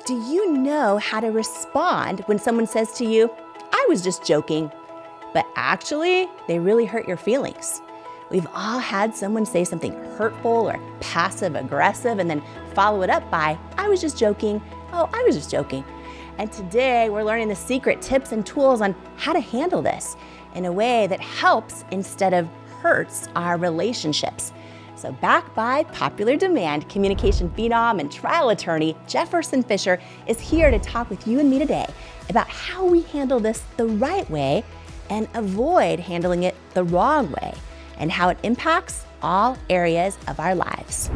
Do you know how to respond when someone says to you, "I was just joking," but actually they really hurt your feelings? We've all had someone say something hurtful or passive aggressive and then follow it up by, "I was just joking. Oh, I was just joking." And today we're learning the secret tips and tools on how to handle this in a way that helps instead of hurts our relationships. So backed by popular demand, communication phenom and trial attorney Jefferson Fisher is here to talk with you and me today about how we handle this the right way and avoid handling it the wrong way, and how it impacts all areas of our lives.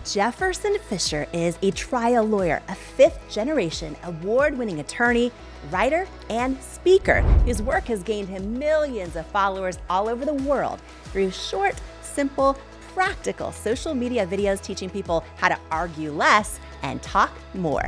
Jefferson Fisher is a trial lawyer, a fifth-generation award-winning attorney, writer, and speaker whose work has gained him millions of followers all over the world through short, simple, practical social media videos teaching people how to argue less and talk more.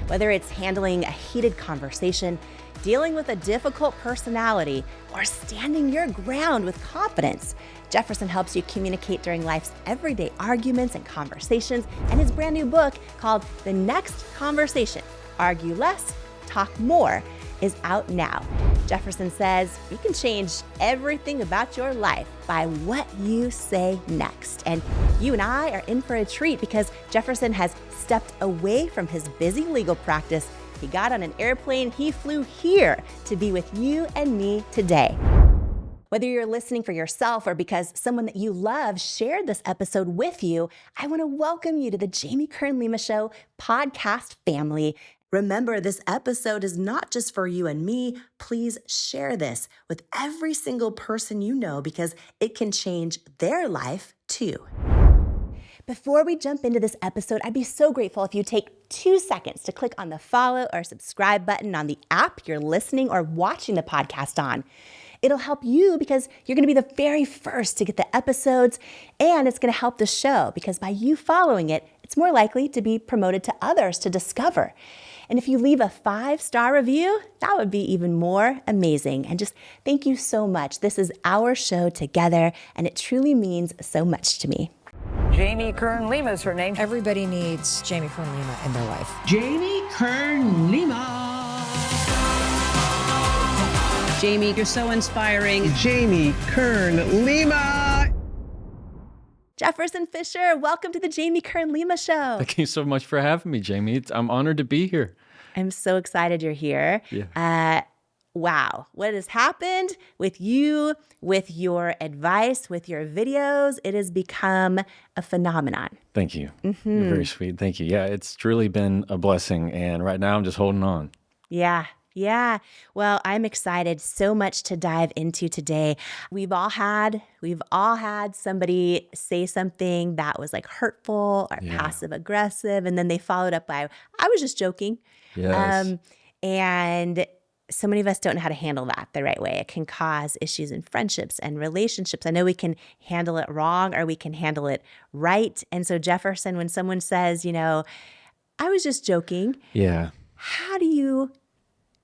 Whether it's handling a heated conversation, dealing with a difficult personality, or standing your ground with confidence, Jefferson helps you communicate during life's everyday arguments and conversations, and his brand new book called The Next Conversation, Argue Less, Talk More, is out now. Jefferson says you can change everything about your life by what you say next. And you and I are in for a treat because Jefferson has stepped away from his busy legal practice. He got on an airplane, he flew here to be with you and me today. Whether you're listening for yourself or because someone that you love shared this episode with you, I want to welcome you to the Jamie Kern Lima Show podcast family. Remember, this episode is not just for you and me. Please share this with every single person you know because it can change their life too. Before we jump into this episode, I'd be so grateful if you take 2 seconds to click on the follow or subscribe button on the app you're listening or watching the podcast on. It'll help you because you're going to be the very first to get the episodes, and it's going to help the show because by you following it, it's more likely to be promoted to others to discover. And if you leave a 5-star review, that would be even more amazing. And just thank you so much. This is our show together, and it truly means so much to me. Jamie Kern Lima is her name. Everybody needs Jamie Kern Lima in their life. Jamie Kern Lima. Jamie, you're so inspiring. Jamie Kern Lima. Jefferson Fisher, welcome to the Jamie Kern Lima Show. Thank you so much for having me, Jamie. I'm honored to be here. I'm so excited you're here. Yeah. Wow, what has happened with you, with your advice, with your videos? It has become a phenomenon. Thank you. Mm-hmm. You're very sweet. Thank you. Yeah, it's truly been a blessing. And right now I'm just holding on. Yeah. Well, I'm excited so much to dive into today. We've all had somebody say something that was like hurtful or passive aggressive, and then they followed up by, "I was just joking." Yes. And so many of us don't know how to handle that the right way. It can cause issues in friendships and relationships. I know we can handle it wrong or we can handle it right. And so Jefferson, when someone says, "I was just joking," Yeah. how do you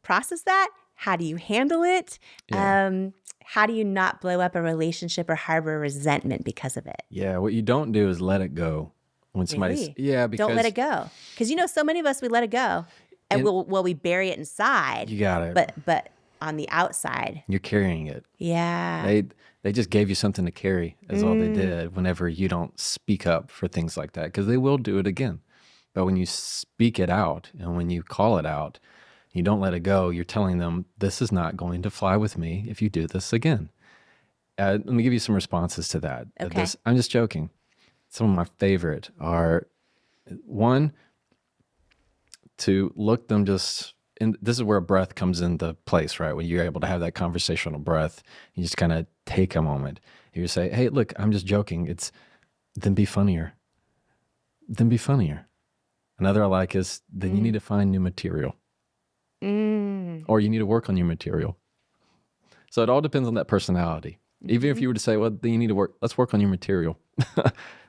process that? How do you handle it? Yeah. How do you not blow up a relationship or harbor resentment because of it? Yeah. What you don't do is let it go when somebody's, Really? yeah, because Don't let it go. Because so many of us, we let it go. And we bury it inside. You got it. But on the outside. You're carrying it. Yeah. They just gave you something to carry is all they did whenever you don't speak up for things like that, because they will do it again. But when you speak it out and when you call it out, you don't let it go, you're telling them, this is not going to fly with me if you do this again. Let me give you some responses to that. Okay. I'm just joking. Some of my favorite are, one, to look them this is where breath comes into place, right? When you're able to have that conversational breath, you just kind of take a moment. You say, "Hey, look, I'm just joking." Then be funnier. Another I like is, then you need to find new material. Or you need to work on your material. So it all depends on that personality. Even if you were to say, "Well, then you need to let's work on your material."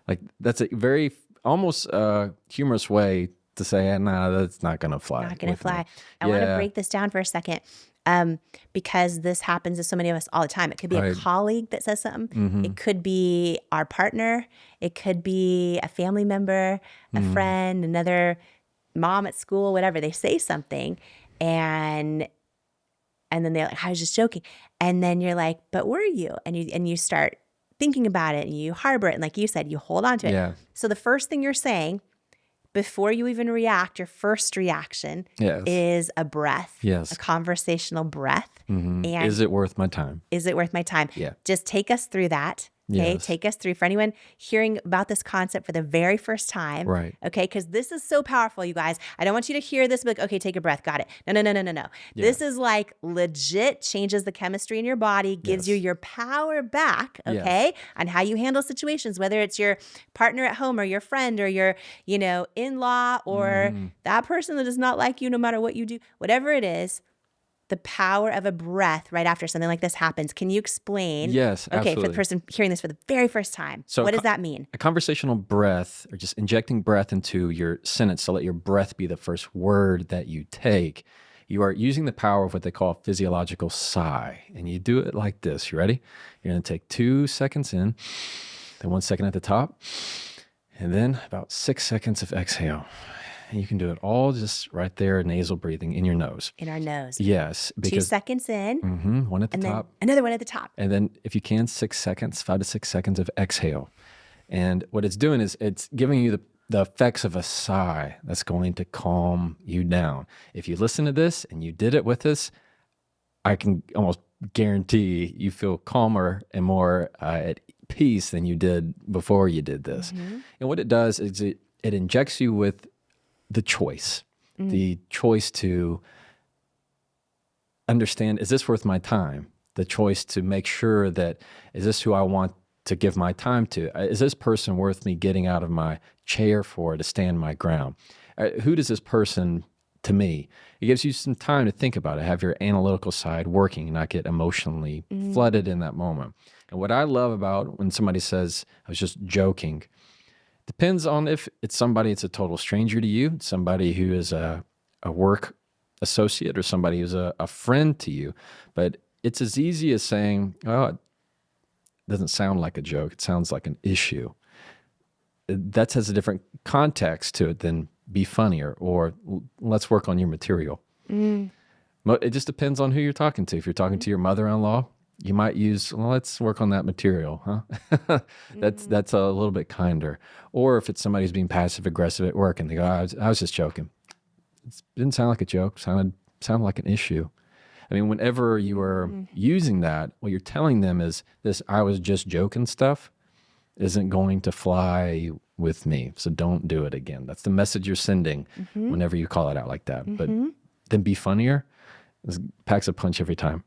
Like that's a very almost humorous way to say, "Nah, that's not going to fly." Not going to fly. Me. I want to break this down for a second because this happens to so many of us all the time. It could be a colleague that says something. Mm-hmm. It could be our partner. It could be a family member, a friend, another mom at school, whatever, they say something and then they're like, I was just joking. And then you're like, but were you? And you start thinking about it and you harbor it. And like you said, you hold on to it. Yeah. So the first thing you're saying before you even react, your first reaction is a breath, a conversational breath. Mm-hmm. And is it worth my time? Is it worth my time? Yeah. Just take us through that. Okay. Yes. Take us through for anyone hearing about this concept for the very first time. Right. Okay. Because this is so powerful, you guys. I don't want you to hear this, but okay, take a breath. Got it. No. Yeah. This is like legit changes the chemistry in your body, gives you your power back. Okay. On how you handle situations, whether it's your partner at home or your friend or your, in-law or that person that does not like you no matter what you do, whatever it is. The power of a breath right after something like this happens. Can you explain? Yes, absolutely. Okay, for the person hearing this for the very first time, so what does that mean? A conversational breath, or just injecting breath into your sentence to let your breath be the first word that you take. You are using the power of what they call physiological sigh. And you do it like this. You ready? You're going to take 2 seconds in, then 1 second at the top, and then about 6 seconds of exhale. And you can do it all just right there, nasal breathing in your nose. In our nose. Yes. 2 seconds in. One at the top. Another one at the top. And then if you can, 6 seconds, 5 to 6 seconds of exhale. And what it's doing is it's giving you the effects of a sigh that's going to calm you down. If you listen to this and you did it with us, I can almost guarantee you feel calmer and more at peace than you did before you did this. And what it does is it injects you with the choice to understand, is this worth my time? The choice to make sure that, is this who I want to give my time to? Is this person worth me getting out of my chair for to stand my ground? Who does this person to me? It gives you some time to think about it, have your analytical side working and not get emotionally flooded in that moment. And what I love about when somebody says, I was just joking, depends on if it's somebody that's a total stranger to you, somebody who is a work associate or somebody who's a friend to you. But it's as easy as saying, oh, it doesn't sound like a joke. It sounds like an issue. That has a different context to it than be funnier or let's work on your material. It just depends on who you're talking to. If you're talking to your mother-in-law, you might use, well, let's work on that material, huh? That's a little bit kinder. Or if it's somebody who's being passive aggressive at work and they go, I was just joking. It didn't sound like a joke, sounded like an issue. I mean, whenever you are using that, what you're telling them is this, I was just joking stuff isn't going to fly with me. So don't do it again. That's the message you're sending whenever you call it out like that. But then be funnier. It packs a punch every time.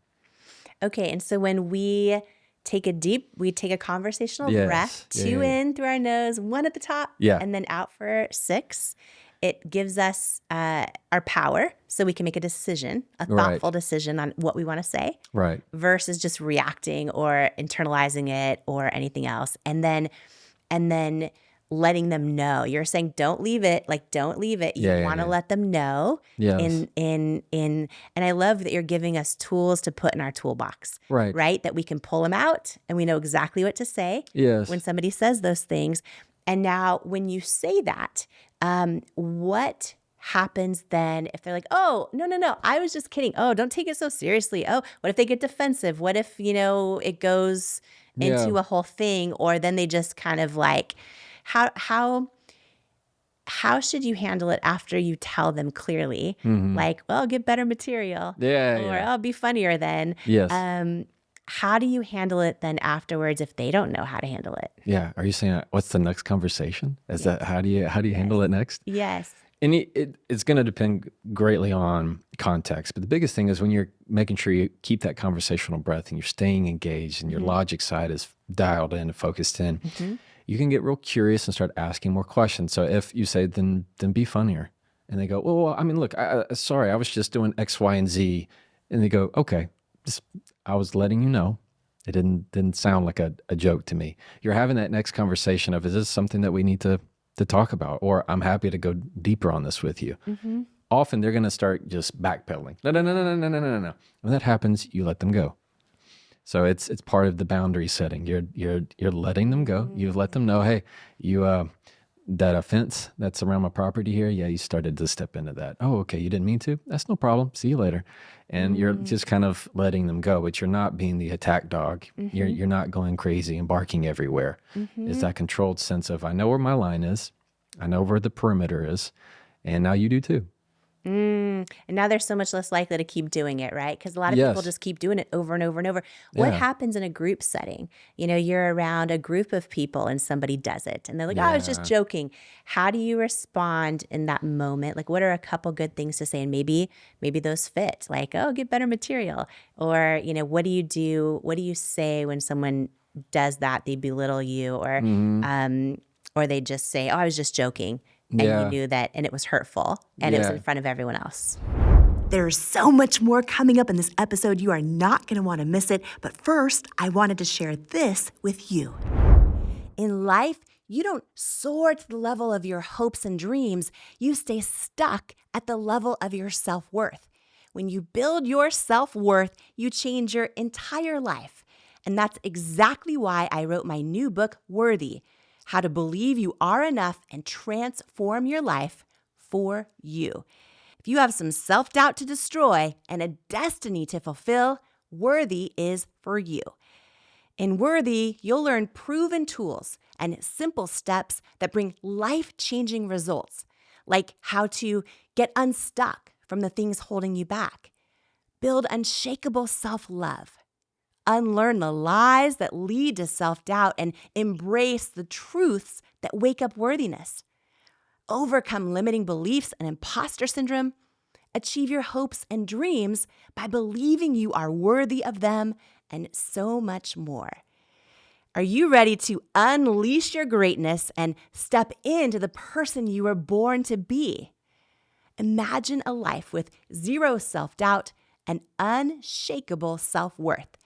Okay, and so when we take a conversational breath, 2 in through our nose, 1 at the top, and then out for 6. It gives us our power so we can make a decision, a thoughtful decision on what we want to say, versus just reacting or internalizing it or anything else. And then letting them know. You're saying don't leave it. You want to let them know. Yes. And I love that you're giving us tools to put in our toolbox. Right? That we can pull them out and we know exactly what to say when somebody says those things. And now when you say that, what happens then if they're like, oh, no, I was just kidding. Oh, don't take it so seriously. Oh, what if they get defensive? What if, it goes into a whole thing, or then they just kind of like, how should you handle it after you tell them clearly, like, well, get better material, or I'll be funnier then. How do you handle it then afterwards if they don't know how to handle it? Yeah. Are you saying what's the next conversation? Is that how do you handle it next? Yes. And it's going to depend greatly on context. But the biggest thing is when you're making sure you keep that conversational breath and you're staying engaged and your logic side is dialed in and focused in, you can get real curious and start asking more questions. So if you say, then be funnier. And they go, well, I mean, look, sorry, I was just doing X, Y, and Z. And they go, okay, I was letting you know. It didn't sound like a joke to me. You're having that next conversation of, is this something that we need to talk about? Or I'm happy to go deeper on this with you. Often they're going to start just backpedaling. No. When that happens, you let them go. So it's part of the boundary setting. You're letting them go. You've let them know, hey, that offense that's around my property here, yeah, you started to step into that. Oh, okay, you didn't mean to? That's no problem. See you later. And you're just kind of letting them go, but you're not being the attack dog. You're not going crazy and barking everywhere. It's that controlled sense of, I know where my line is. I know where the perimeter is. And now you do too. And now they're so much less likely to keep doing it, right? Because a lot of people Yes. just keep doing it over and over and over. What Yeah. happens in a group setting? You're around a group of people and somebody does it. And they're like, oh, I was just Yeah. joking. How do you respond in that moment? Like, what are a couple good things to say? And maybe those fit. Like, oh, get better material. Or, what do you do? What do you say when someone does that? They belittle you or they just say, oh, I was just joking. And you Yeah. knew that, and it was hurtful, and it was Yeah. in front of everyone else. There's so much more coming up in this episode. You are not going to want to miss it. But first, I wanted to share this with you. In life, you don't soar to the level of your hopes and dreams. You stay stuck at the level of your self-worth. When you build your self-worth, you change your entire life. And that's exactly why I wrote my new book, Worthy: How to Believe You Are Enough and Transform Your Life for You. If you have some self-doubt to destroy and a destiny to fulfill, Worthy is for you. In Worthy, you'll learn proven tools and simple steps that bring life-changing results, like how to get unstuck from the things holding you back, build unshakable self-love, unlearn the lies that lead to self-doubt, and embrace the truths that wake up worthiness, overcome limiting beliefs and imposter syndrome, achieve your hopes and dreams by believing you are worthy of them, and so much more. Are you ready to unleash your greatness and step into the person you were born to be? Imagine a life with zero self-doubt and unshakable self-worth.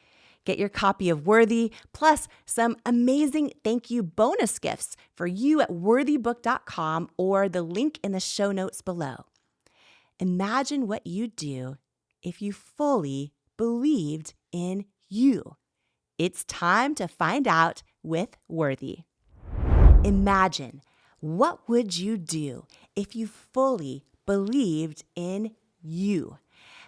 Get your copy of Worthy, plus some amazing thank you bonus gifts for you at worthybook.com or the link in the show notes below. Imagine what you'd do if you fully believed in you. It's time to find out with Worthy. Imagine, what would you do if you fully believed in you?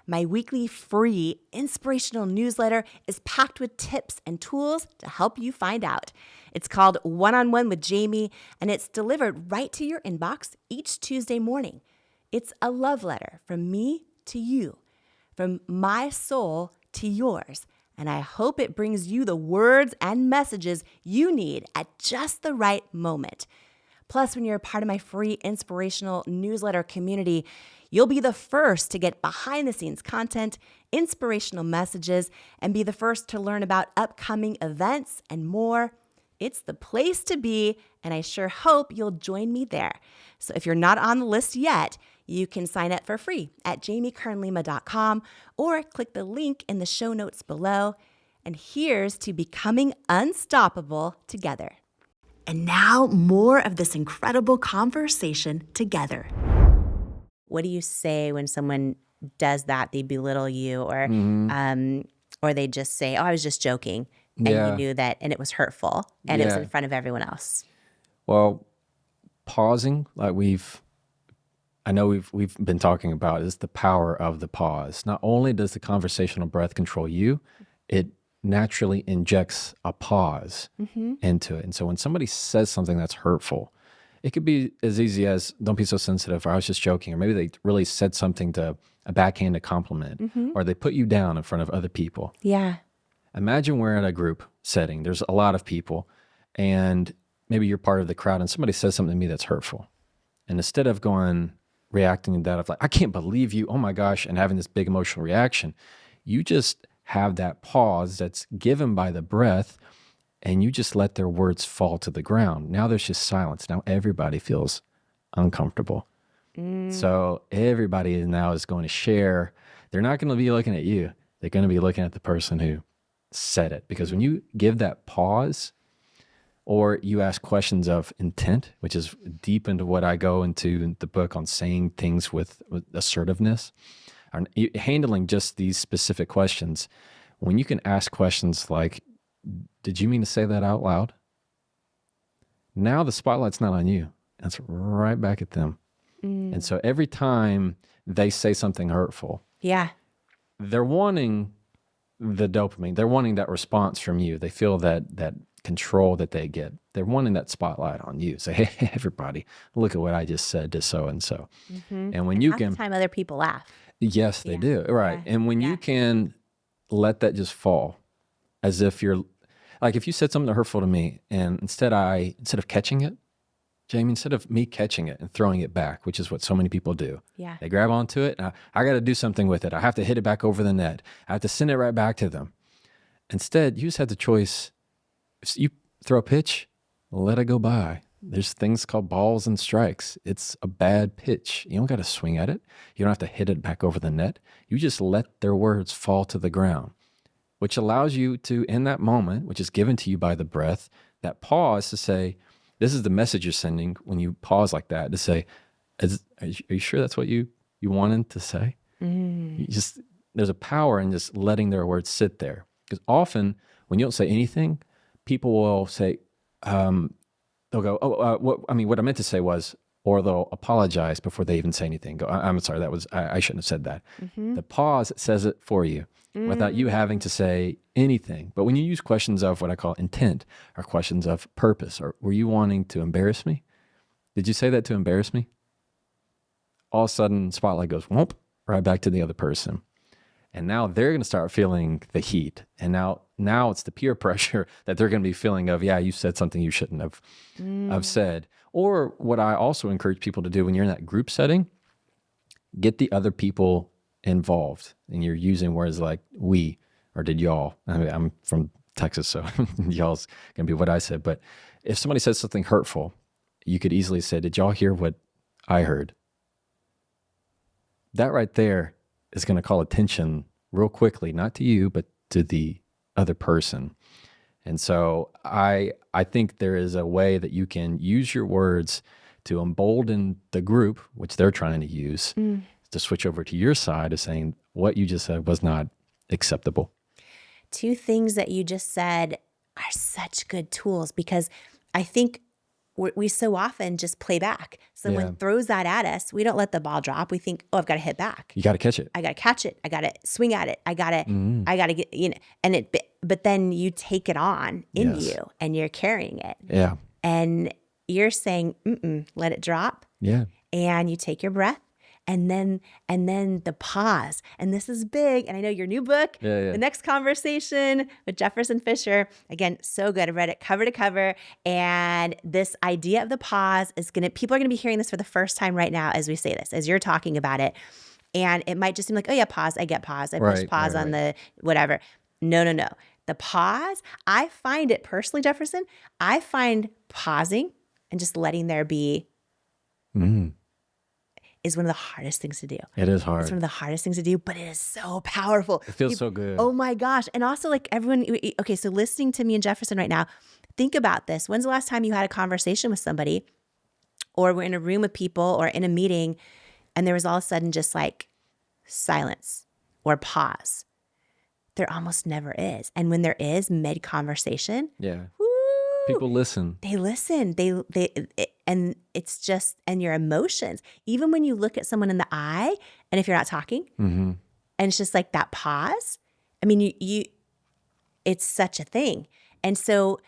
My weekly free inspirational newsletter is packed with tips and tools to help you find out. It's called One-on-One with Jamie, and it's delivered right to your inbox each Tuesday morning. It's a love letter from me to you, from my soul to yours, and I hope it brings you the words and messages you need at just the right moment. Plus, when you're a part of my free inspirational newsletter community, you'll be the first to get behind-the-scenes content, inspirational messages, and be the first to learn about upcoming events and more. It's the place to be, and I sure hope you'll join me there. So if you're not on the list yet, you can sign up for free at jamiekernlima.com or click the link in the show notes below. And here's to becoming unstoppable together. And now, more of this incredible conversation together. What do you say when someone does that? They belittle you, or they just say, "Oh, I was just joking," and Yeah. you knew that, and it was hurtful, and it was Yeah. in front of everyone else. Well, pausing, like I know we've been talking about, is the power of the pause. Not only does the conversational breath control you, it naturally injects a pause into it. And so when somebody says something that's hurtful, it could be as easy as, don't be so sensitive, or I was just joking, or maybe they really said something to a backhanded compliment, or they put you down in front of other people. Yeah. Imagine we're in a group setting, there's a lot of people, and maybe you're part of the crowd, and somebody says something to me that's hurtful. And instead of reacting to that of like, I can't believe you, oh my gosh, and having this big emotional reaction, you just have that pause that's given by the breath, and you just let their words fall to the ground. Now there's just silence. Now everybody feels uncomfortable. So everybody now is going to share. They're not going to be looking at you. They're going to be looking at the person who said it. Because when you give that pause, or you ask questions of intent, which is deep into what I go into in the book on saying things with assertiveness, or handling just these specific questions. When you can ask questions like, did you mean to say that out loud? Now the spotlight's not on you. That's right back at them. And so every time they say something hurtful, Yeah. they're wanting the dopamine. They're wanting that response from you. They feel that control that they get. They're wanting that spotlight on you. Say, hey, everybody, look at what I just said to so-and-so. And when you Half can, the time other people laugh. yes, they do. Right. And when you can let that just fall, as if you're, like if you said something hurtful to me and instead of catching it, Jamie, instead of me catching it and throwing it back, which is what so many people do. Yeah. They grab onto it. And I got to do something with it. I have to hit it back over the net. I have to send it right back to them. Instead, you just have the choice. If you throw a pitch, let it go by. There's things called balls and strikes. It's a bad pitch. You don't got to swing at it. You don't have to hit it back over the net. You just let their words fall to the ground, which allows you to, in that moment, which is given to you by the breath, that pause to say, this is the message you're sending when you pause like that, to say, are you sure that's what you wanted to say? You just, there's a power in just letting their words sit there. Because often when you don't say anything, people will say, they'll go, what I meant to say was, or they'll apologize before they even say anything. Go, I'm sorry, I shouldn't have said that. The pause says it for you without you having to say anything. But when you use questions of what I call intent, or questions of purpose, or were you wanting to embarrass me? Did you say that to embarrass me? All of a sudden, spotlight goes whoop, right back to the other person. And now they're going to start feeling the heat. And now it's the peer pressure that they're going to be feeling of, yeah, you said something you shouldn't have said. Or what I also encourage people to do when you're in that group setting, get the other people involved. And you're using words like we, or did y'all. I mean, I'm from Texas, so y'all's going to be what I said. But if somebody says something hurtful, you could easily say, did y'all hear what I heard? That right there is going to call attention real quickly, not to you, but to the other person. And so I think there is a way that you can use your words to embolden the group, which they're trying to use, to switch over to your side of saying what you just said was not acceptable. Two things that you just said are such good tools, because I think we so often just play back. Someone throws that at us. We don't let the ball drop. We think, oh, I've got to hit back. You got to catch it. I got to catch it. I got to swing at it. I got to get, and but then you take it on in you and you're carrying it. Yeah. And you're saying, let it drop. Yeah. And you take your breath. And then the pause. And this is big. And I know your new book, The Next Conversation with Jefferson Fisher, again, so good. I read it cover to cover. And this idea of the pause is people are going to be hearing this for the first time right now as we say this, as you're talking about it. And it might just seem like, oh yeah, pause. I get pause. I push pause on the whatever. No. The pause, I find it personally, Jefferson, I find pausing and just letting there be is one of the hardest things to do. It is hard. It's one of the hardest things to do, but it is so powerful. It feels so good. Oh my gosh. And also like everyone, okay, so listening to me and Jefferson right now, think about this. When's the last time you had a conversation with somebody, or we're in a room with people or in a meeting and there was all of a sudden just like silence or pause? There almost never is. And when there is mid-conversation, people listen. They listen. And it's just, and your emotions, even when you look at someone in the eye, and if you're not talking, and it's just like that pause. I mean, it's such a thing. And so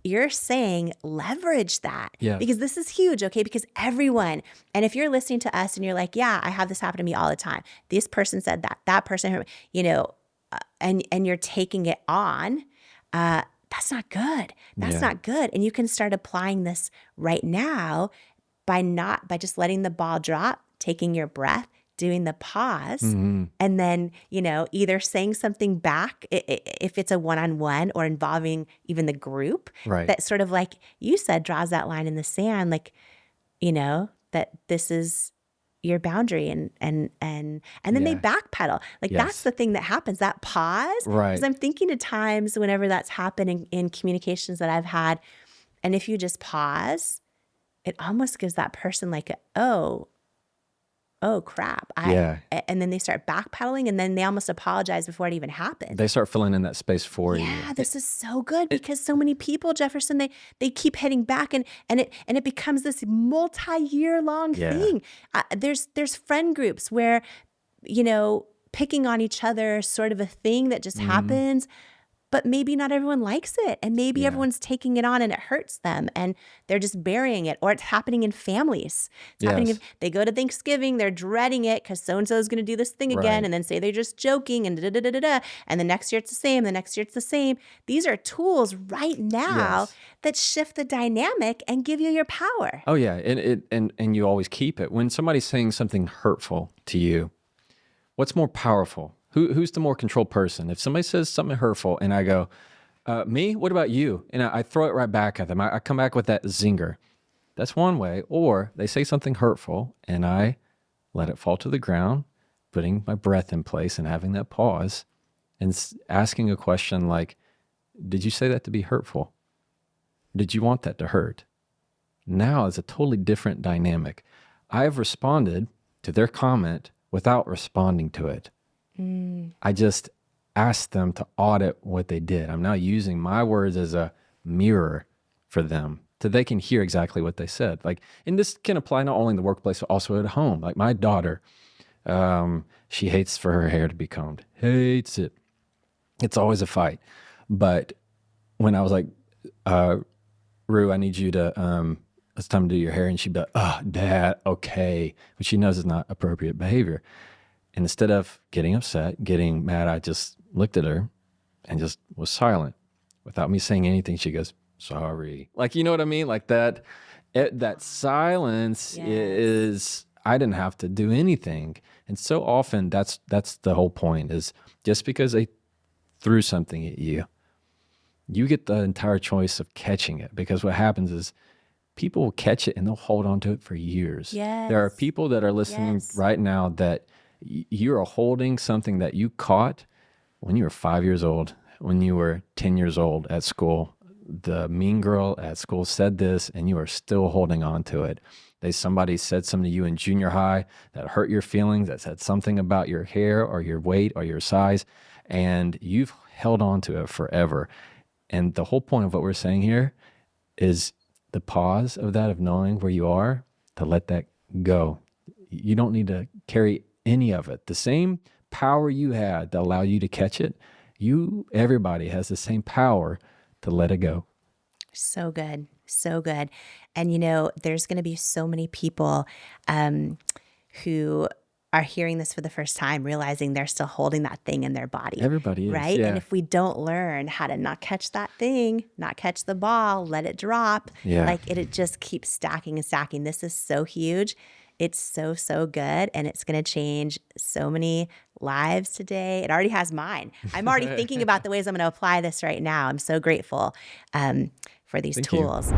you're saying leverage that, because this is huge, okay? Because everyone, and if you're listening to us and you're like, yeah, I have this happen to me all the time. This person said that person, and you're taking it on, that's not good. That's not good. And you can start applying this right now by just letting the ball drop, taking your breath, doing the pause, and then, either saying something back if it's a one-on-one or involving even the group, that sort of like you said, draws that line in the sand, like, that this is your boundary, and then they backpedal. Like that's the thing that happens, that pause. Because I'm thinking of times whenever that's happened in communications that I've had. And if you just pause, it almost gives that person like, oh, oh crap. Yeah. And then they start backpedaling, and then they almost apologize before it even happens. They start filling in that space for you. Yeah, this is so good because so many people, Jefferson, they keep hitting back, and it becomes this multi-year long Yeah. thing. There's friend groups where, picking on each other is sort of a thing that just happens. But maybe not everyone likes it. And maybe everyone's taking it on and it hurts them and they're just burying it. Or it's happening in families. It's happening if they go to Thanksgiving, they're dreading it because so-and-so is going to do this thing again. Right. And then say they're just joking and da-da-da-da-da. And the next year it's the same. The next year it's the same. These are tools right now that shift the dynamic and give you your power. Oh yeah, and you always keep it. When somebody's saying something hurtful to you, what's more powerful? Who's the more controlled person? If somebody says something hurtful and I go, me? What about you? And I throw it right back at them. I come back with that zinger. That's one way. Or they say something hurtful and I let it fall to the ground, putting my breath in place and having that pause and asking a question like, did you say that to be hurtful? Did you want that to hurt? Now it's a totally different dynamic. I have responded to their comment without responding to it. I just asked them to audit what they did. I'm now using my words as a mirror for them so they can hear exactly what they said. And this can apply not only in the workplace, but also at home. Like my daughter, she hates for her hair to be combed. Hates it. It's always a fight. But when I was like, Rue, I need you to, it's time to do your hair. And she'd be like, oh, Dad, okay. But she knows it's not appropriate behavior. And instead of getting upset, getting mad, I just looked at her and just was silent. Without me saying anything, she goes, sorry. You know what I mean? Like that silence is, I didn't have to do anything. And so often that's the whole point is just because they threw something at you, you get the entire choice of catching it. Because what happens is people will catch it and they'll hold on to it for years. Yes. There are people that are listening right now that you are holding something that you caught when you were 5 years old, when you were 10 years old at school. The mean girl at school said this and you are still holding on to it. Somebody said something to you in junior high that hurt your feelings, that said something about your hair or your weight or your size, and you've held on to it forever. And the whole point of what we're saying here is the pause of that, of knowing where you are, to let that go. You don't need to carry any of it. The same power you had that allowed you to catch it, everybody has the same power to let it go. So good. So good. And there's going to be so many people who are hearing this for the first time, realizing they're still holding that thing in their body. Everybody is, right? yeah. And if we don't learn how to not catch that thing, not catch the ball, let it drop, it just keeps stacking and stacking. This is so huge. It's so, so good. And it's going to change so many lives today. It already has mine. I'm already thinking about the ways I'm going to apply this right now. I'm so grateful for these tools.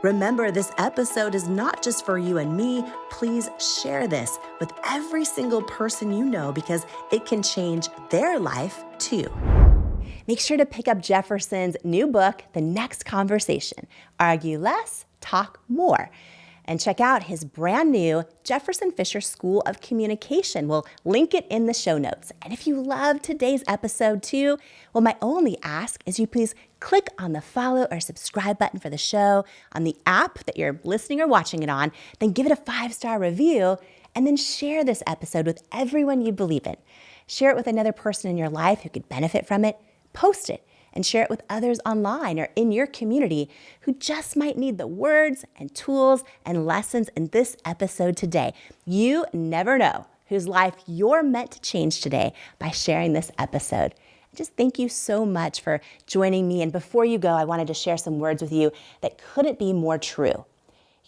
Remember, this episode is not just for you and me. Please share this with every single person you know because it can change their life too. Make sure to pick up Jefferson's new book, The Next Conversation, Argue Less, Talk More. And check out his brand new Jefferson Fisher School of Communication. We'll link it in the show notes. And if you love today's episode too, well, my only ask is you please click on the follow or subscribe button for the show on the app that you're listening or watching it on, then give it a 5-star review, and then share this episode with everyone you believe in. Share it with another person in your life who could benefit from it. Post it and share it with others online or in your community who just might need the words and tools and lessons in this episode today. You never know whose life you're meant to change today by sharing this episode. Just thank you so much for joining me. And before you go, I wanted to share some words with you that couldn't be more true.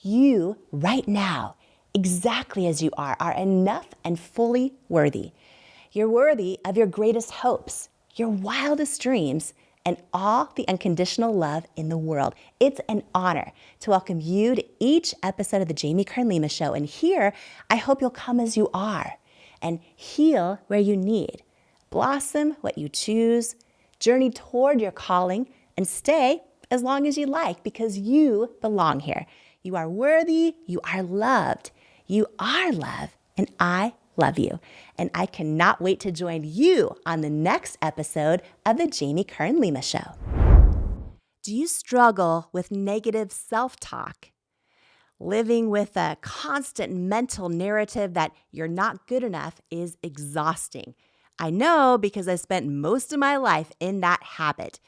You, right now, exactly as you are enough and fully worthy. You're worthy of your greatest hopes, your wildest dreams, and all the unconditional love in the world. It's an honor to welcome you to each episode of the Jamie Kern Lima Show. And here, I hope you'll come as you are and heal where you need, blossom what you choose, journey toward your calling, and stay as long as you like because you belong here. You are worthy, you are loved, you are love, and and I love you. And I cannot wait to join you on the next episode of the Jamie Kern Lima Show. Do you struggle with negative self-talk? Living with a constant mental narrative that you're not good enough is exhausting. I know because I spent most of my life in that habit.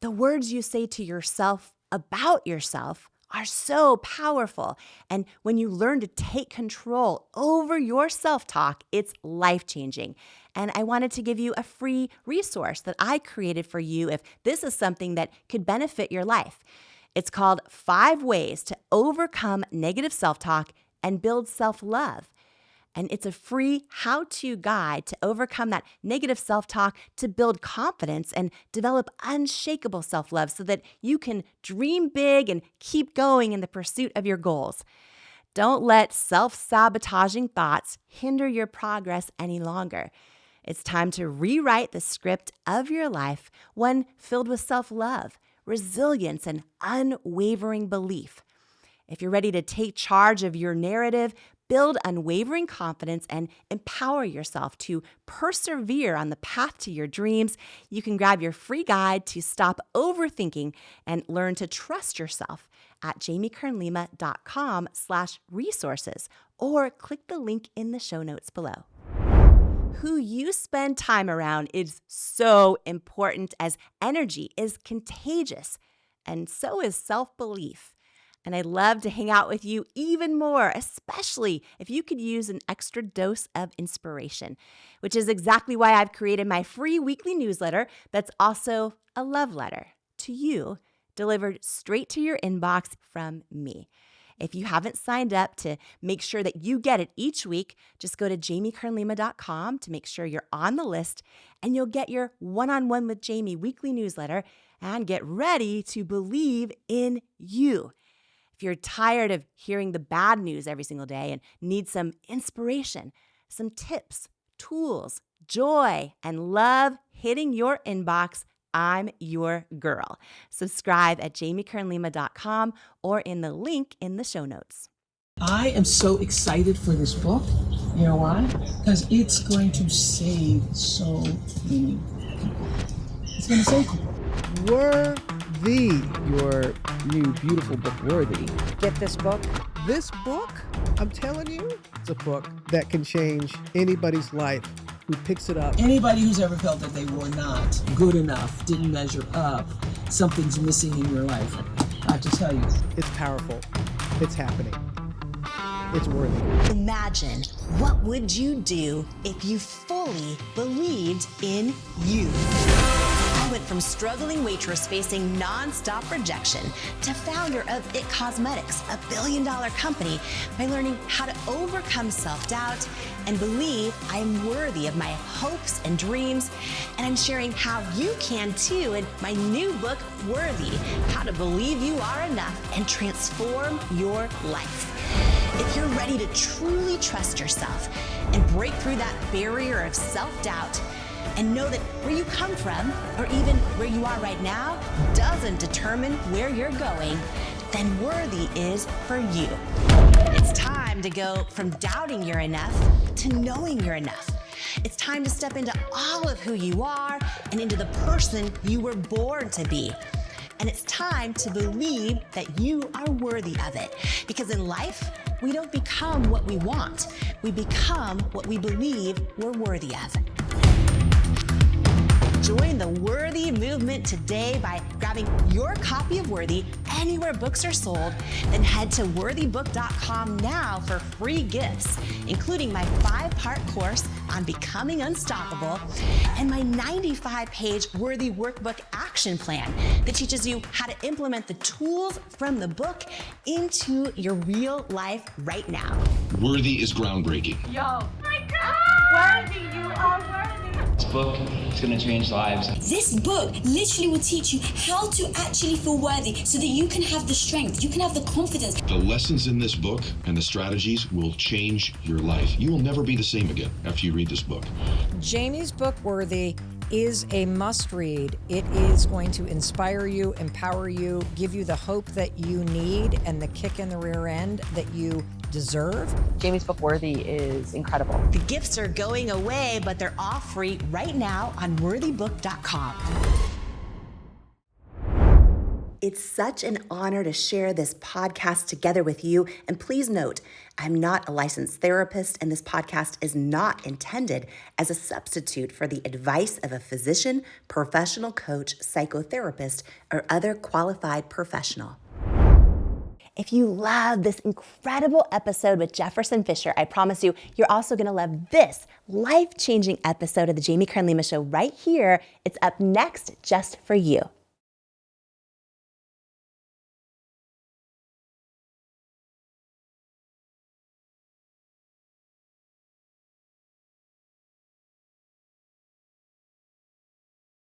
The words you say to yourself about yourself are so powerful. And when you learn to take control over your self-talk, it's life-changing. And I wanted to give you a free resource that I created for you if this is something that could benefit your life. It's called 5 Ways to Overcome Negative Self-Talk and Build Self-Love. And it's a free how-to guide to overcome that negative self-talk, to build confidence and develop unshakable self-love so that you can dream big and keep going in the pursuit of your goals. Don't let self-sabotaging thoughts hinder your progress any longer. It's time to rewrite the script of your life, one filled with self-love, resilience, and unwavering belief. If you're ready to take charge of your narrative, build unwavering confidence, and empower yourself to persevere on the path to your dreams, you can grab your free guide to stop overthinking and learn to trust yourself at jamiekernlima.com/resources, or click the link in the show notes below. Who you spend time around is so important, as energy is contagious, and so is self-belief. And I'd love to hang out with you even more, especially if you could use an extra dose of inspiration, which is exactly why I've created my free weekly newsletter that's also a love letter to you, delivered straight to your inbox from me. If you haven't signed up to make sure that you get it each week, just go to jamiekernlima.com to make sure you're on the list, and you'll get your One-on-One with Jamie weekly newsletter and get ready to believe in you. If you're tired of hearing the bad news every single day and need some inspiration, some tips, tools, joy, and love hitting your inbox, I'm your girl. Subscribe at jamiekernlima.com or in the link in the show notes. I am so excited for this book. You know why? Because it's going to save so many people. It's going to save people. Worthy, your new beautiful book, Worthy. Get this book. This book, I'm telling you, it's a book that can change anybody's life who picks it up. Anybody who's ever felt that they were not good enough, didn't measure up, something's missing in your life, I have to tell you. It's powerful. It's happening. It's worthy. Imagine, what would you do if you fully believed in you? I went from struggling waitress facing nonstop rejection to founder of IT Cosmetics, a billion-dollar company, by learning how to overcome self-doubt and believe I'm worthy of my hopes and dreams. And I'm sharing how you can too in my new book, Worthy, How to Believe You Are Enough and Transform Your Life. If you're ready to truly trust yourself and break through that barrier of self-doubt, and know that where you come from, or even where you are right now, doesn't determine where you're going, then Worthy is for you. It's time to go from doubting you're enough to knowing you're enough. It's time to step into all of who you are and into the person you were born to be. And it's time to believe that you are worthy of it. Because in life, we don't become what we want. We become what we believe we're worthy of. Join the Worthy movement today by grabbing your copy of Worthy anywhere books are sold. Then head to worthybook.com now for free gifts, including my 5-part course on becoming unstoppable and my 95-page Worthy Workbook Action Plan that teaches you how to implement the tools from the book into your real life right now. Worthy is groundbreaking. Yo, my God! Worthy, you are worthy. This book is going to change lives. This book literally will teach you how to actually feel worthy so that you can have the strength, you can have the confidence. The lessons in this book and the strategies will change your life. You will never be the same again after you read this book. Jamie's book, Worthy, is a must-read. It is going to inspire you, empower you, give you the hope that you need and the kick in the rear end that you deserve. Jamie's book, Worthy, is incredible. The gifts are going away, but they're all free right now on worthybook.com. It's such an honor to share this podcast together with you. And please note, I'm not a licensed therapist, and this podcast is not intended as a substitute for the advice of a physician, professional coach, psychotherapist, or other qualified professional. If you love this incredible episode with Jefferson Fisher, I promise you, you're also going to love this life-changing episode of the Jamie Kern Lima Show right here. It's up next just for you.